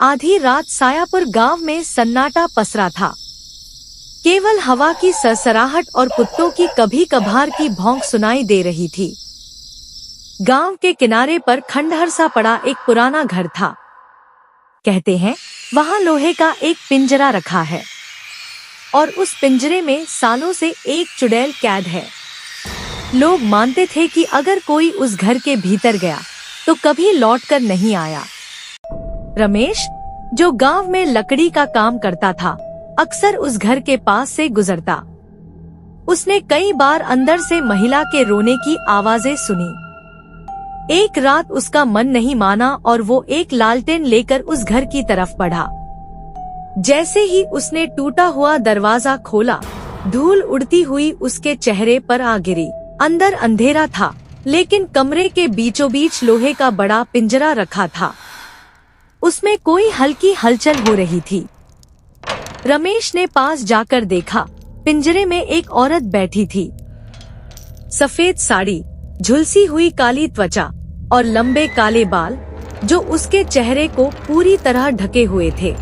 आधी रात सायापुर गांव में सन्नाटा पसरा था। केवल हवा की सरसराहट और कुत्तों की कभी कभार की भौंक सुनाई दे रही थी। गांव के किनारे पर खंडहर सा पड़ा एक पुराना घर था। कहते हैं वहां लोहे का एक पिंजरा रखा है और उस पिंजरे में सालों से एक चुड़ैल कैद है। लोग मानते थे कि अगर कोई उस घर के भीतर गया तो कभी लौटकर नहीं आया। रमेश, जो गांव में लकड़ी का काम करता था, अक्सर उस घर के पास से गुजरता। उसने कई बार अंदर से महिला के रोने की आवाजें सुनी। एक रात उसका मन नहीं माना और वो एक लालटेन लेकर उस घर की तरफ बढ़ा। जैसे ही उसने टूटा हुआ दरवाजा खोला, धूल उड़ती हुई उसके चेहरे पर आ गिरी। अंदर अंधेरा था, लेकिन कमरे के बीचों बीच लोहे का बड़ा पिंजरा रखा था। उसमें कोई हल्की हलचल हो रही थी। रमेश ने पास जाकर देखा। पिंजरे में एक औरत बैठी थी। सफेद साड़ी, झुलसी हुई काली त्वचा और लंबे काले बाल जो उसके चेहरे को पूरी तरह ढके हुए थे।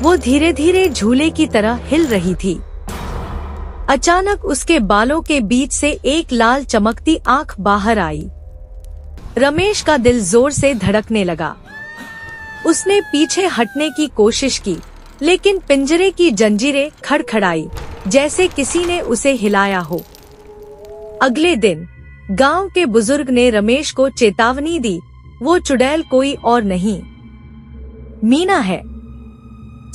वो धीरे धीरे झूले की तरह हिल रही थी। अचानक उसके बालों के बीच से एक लाल चमकती आंख बाहर आई। रमेश का दिल जोर से धड़कने लगा। उसने पीछे हटने की कोशिश की, लेकिन पिंजरे की जंजीरें खड़खड़ाई जैसे किसी ने उसे हिलाया हो। अगले दिन गांव के बुजुर्ग ने रमेश को चेतावनी दी, वो चुड़ैल कोई और नहीं, मीना है।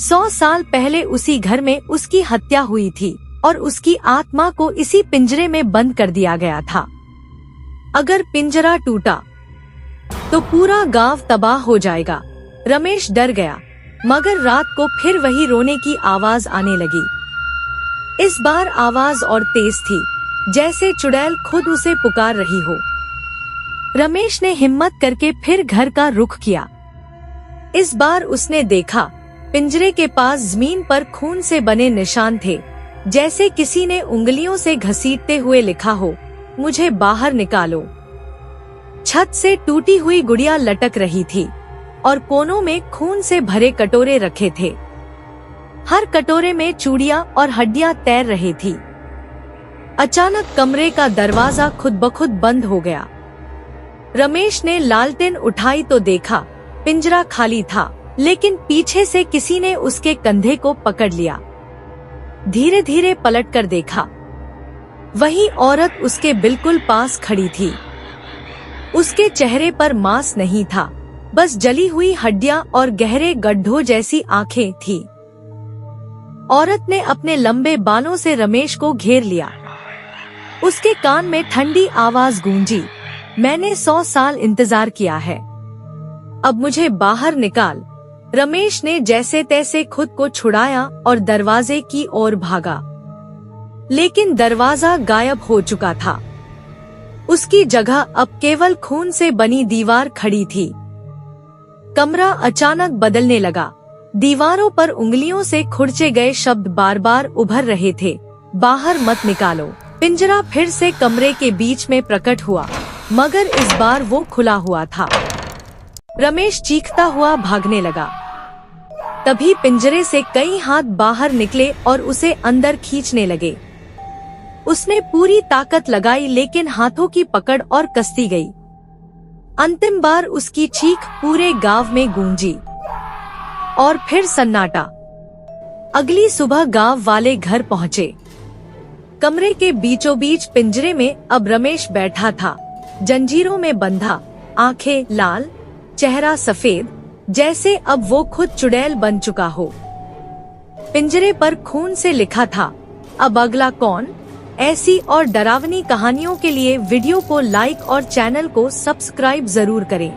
100 साल पहले उसी घर में उसकी हत्या हुई थी और उसकी आत्मा को इसी पिंजरे में बंद कर दिया गया था। अगर पिंजरा टूटा तो पूरा गांव तबाह हो जाएगा। रमेश डर गया, मगर रात को फिर वही रोने की आवाज आने लगी। इस बार आवाज और तेज थी, जैसे चुड़ैल खुद उसे पुकार रही हो। रमेश ने हिम्मत करके फिर घर का रुख किया। इस बार उसने देखा, पिंजरे के पास जमीन पर खून से बने निशान थे, जैसे किसी ने उंगलियों से घसीटते हुए लिखा हो, मुझे बाहर निकालो। छत से टूटी हुई गुड़िया लटक रही थी और कोनों में खून से भरे कटोरे रखे थे। हर कटोरे में चूड़ियां और हड्डियां तैर रही थी। अचानक कमरे का दरवाजा खुद ब खुद बंद हो गया। रमेश ने लालटेन उठाई तो देखा, पिंजरा खाली था, लेकिन पीछे से किसी ने उसके कंधे को पकड़ लिया। धीरे धीरे पलटकर देखा, वही औरत उसके बिल्कुल पास खड़ी थी। उसके चेहरे पर मांस नहीं था, बस जली हुई हड्डियां और गहरे गड्ढों जैसी आंखें थी। औरत ने अपने लंबे बालों से रमेश को घेर लिया। उसके कान में ठंडी आवाज गूंजी, मैंने 100 साल इंतजार किया है, अब मुझे बाहर निकाल। रमेश ने जैसे तैसे खुद को छुड़ाया और दरवाजे की ओर भागा, लेकिन दरवाजा गायब हो चुका था। उसकी जगह अब केवल खून से बनी दीवार खड़ी थी। कमरा अचानक बदलने लगा। दीवारों पर उंगलियों से खुरचे गए शब्द बार बार उभर रहे थे, बाहर मत निकालो। पिंजरा फिर से कमरे के बीच में प्रकट हुआ, मगर इस बार वो खुला हुआ था। रमेश चीखता हुआ भागने लगा। तभी पिंजरे से कई हाथ बाहर निकले और उसे अंदर खींचने लगे। उसने पूरी ताकत लगाई, लेकिन हाथों की पकड़ और कसती गई। अंतिम बार उसकी चीख पूरे गांव में गूंजी और फिर सन्नाटा। अगली सुबह गांव वाले घर पहुँचे। कमरे के बीचों बीच पिंजरे में अब रमेश बैठा था, जंजीरों में बंधा, आंखें लाल, चेहरा सफेद, जैसे अब वो खुद चुड़ैल बन चुका हो। पिंजरे पर खून से लिखा था, अब अगला कौन। ऐसी और डरावनी कहानियों के लिए वीडियो को लाइक और चैनल को सब्सक्राइब जरूर करें।